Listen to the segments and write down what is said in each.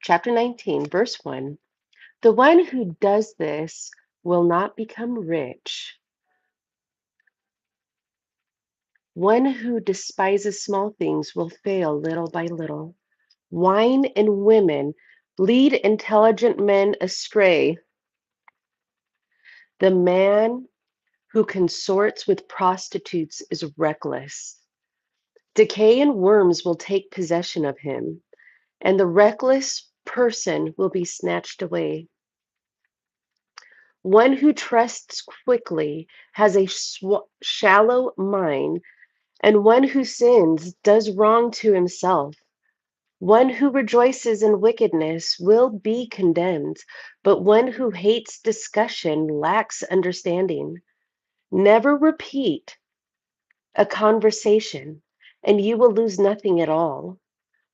Chapter 19, verse 1. The one who does this will not become rich. One who despises small things will fail little by little. Wine and women lead intelligent men astray. The man who consorts with prostitutes is reckless. Decay and worms will take possession of him, and the reckless person will be snatched away. One who trusts quickly has a shallow mind, and one who sins does wrong to himself. One who rejoices in wickedness will be condemned, but one who hates discussion lacks understanding. Never repeat a conversation, and you will lose nothing at all.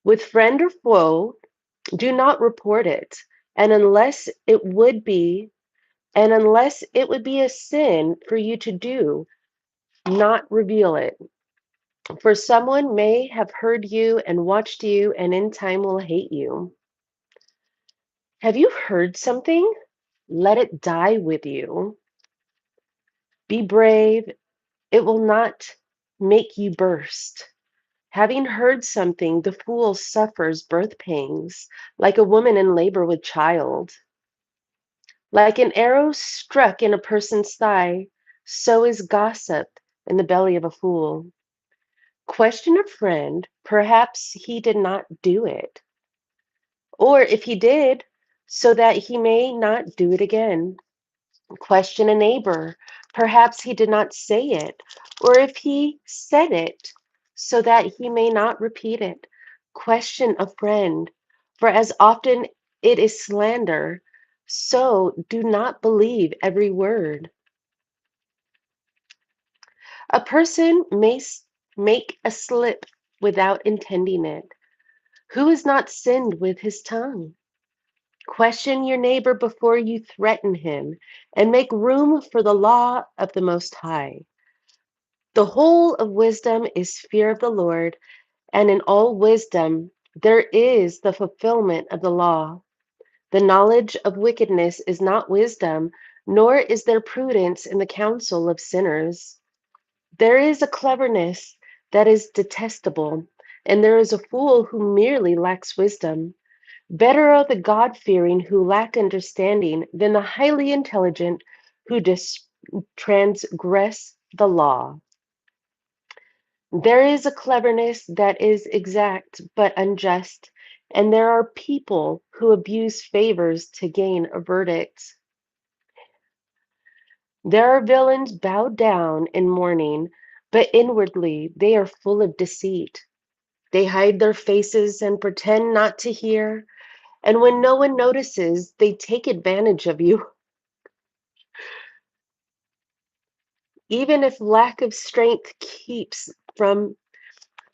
With friend or foe, do not report it, and unless it would be a sin for you to do, not reveal it. For someone may have heard you and watched you, and in time will hate you. Have you heard something? Let it die with you. Be brave, it will not make you burst. Having heard something, the fool suffers birth pangs, like a woman in labor with child. Like an arrow struck in a person's thigh, so is gossip in the belly of a fool. Question a friend, perhaps he did not do it. Or if he did, so that he may not do it again. Question a neighbor, perhaps he did not say it. Or if he said it, so that he may not repeat it. Question a friend, for as often it is slander, so do not believe every word. A person may make a slip without intending it. Who has not sinned with his tongue? Question your neighbor before you threaten him, and make room for the law of the Most High. The whole of wisdom is fear of the Lord, and in all wisdom there is the fulfillment of the law. The knowledge of wickedness is not wisdom, nor is there prudence in the counsel of sinners. There is a cleverness that is detestable, and there is a fool who merely lacks wisdom. Better are the God fearing who lack understanding than the highly intelligent who transgress the law. There is a cleverness that is exact but unjust, and there are people who abuse favors to gain a verdict. There are villains bowed down in mourning, but inwardly they are full of deceit. They hide their faces and pretend not to hear, and when no one notices, they take advantage of you. Even if lack of strength keeps from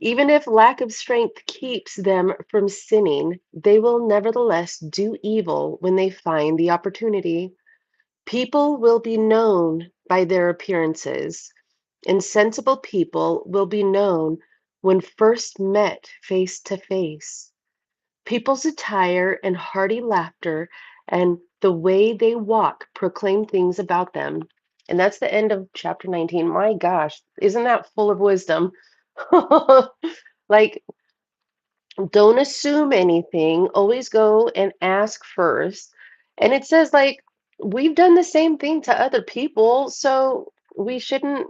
Even if lack of strength keeps them from sinning, they will nevertheless do evil when they find the opportunity. People will be known by their appearances, and sensible people will be known when first met face to face. People's attire and hearty laughter and the way they walk proclaim things about them. And that's the end of chapter 19. My gosh, isn't that full of wisdom? Like, don't assume anything, always go and ask first. And it says, like, we've done the same thing to other people, so we shouldn't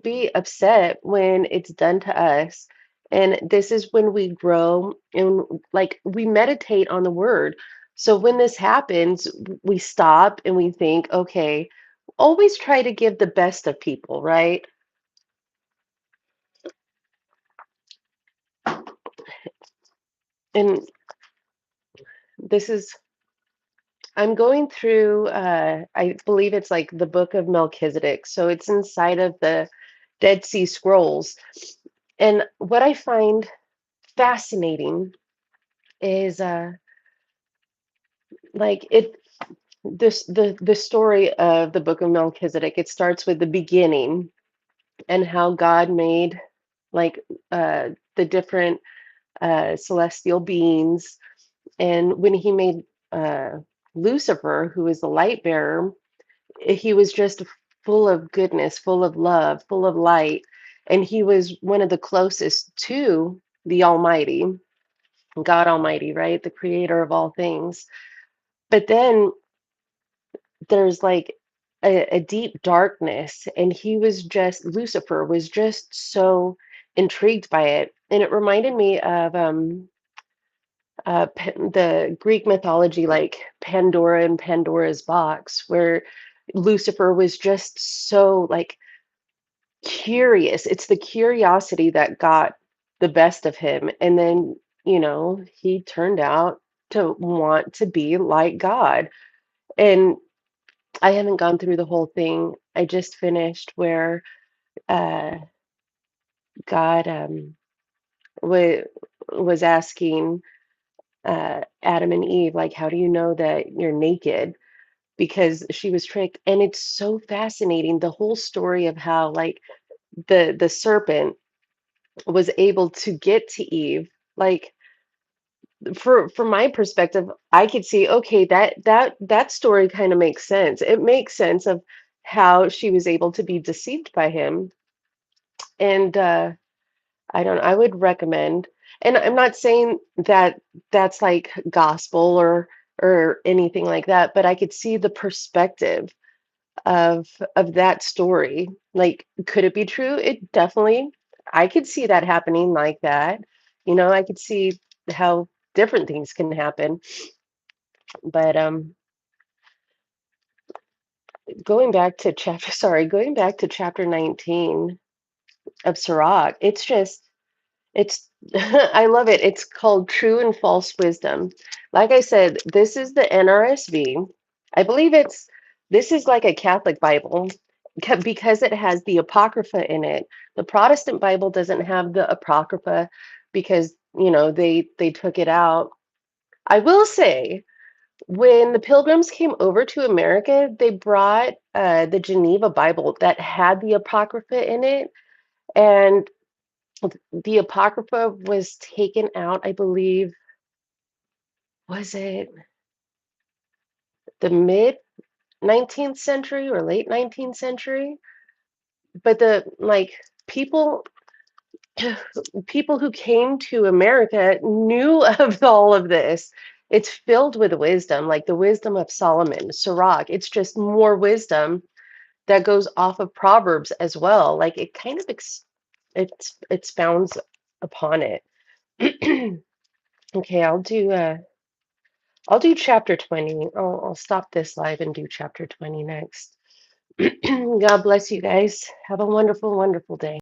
be upset when it's done to us. And this is when we grow and like we meditate on the word. So when this happens, we stop and we think, okay, always try to give the best of people, right? And this is I'm going through I believe it's like the book of Melchizedek. So it's inside of the Dead Sea Scrolls. And what I find fascinating is like it this the story of the book of Melchizedek. It starts with the beginning and how God made like the different celestial beings. And when he made uh, Lucifer, who is the light bearer, he was just full of goodness, full of love, full of light. And he was one of the closest to the Almighty, God Almighty, right? The creator of all things. But then there's like a deep darkness, and Lucifer was just so intrigued by it. And it reminded me of the Greek mythology, like Pandora and Pandora's box, where Lucifer was just so like curious. It's the curiosity that got the best of him. And then, he turned out to want to be like God. And I haven't gone through the whole thing. I just finished where uh, God wa was asking Adam and Eve, like, how do you know that you're naked? Because she was tricked. And it's so fascinating, the whole story of how, like, the serpent was able to get to Eve. Like, from my perspective, I could see, okay, that story kind of makes sense. It makes sense of how she was able to be deceived by him. And I don't I would recommend, and I'm not saying that that's like gospel or anything like that, but I could see the perspective of that story. Like, could it be true? It definitely, I could see that happening like that. I could see how different things can happen. But going back to chapter 19 of Sirach, it's I love it. It's called True and False Wisdom. Like I said, this is the NRSV. I believe this is like a Catholic Bible because it has the Apocrypha in it. The Protestant Bible doesn't have the Apocrypha because, they took it out. I will say, when the Pilgrims came over to America, they brought the Geneva Bible that had the Apocrypha in it. And the Apocrypha was taken out, I believe, was it the mid 19th century or late 19th century? But people people who came to America knew of all of this. It's filled with wisdom, like the wisdom of Solomon, Sirach. It's just more wisdom that goes off of Proverbs as well. Like, it kind of it expounds upon it. Okay, I'll do chapter 20. I'll stop this live and do chapter 20 next. God bless you guys. Have a wonderful, wonderful day.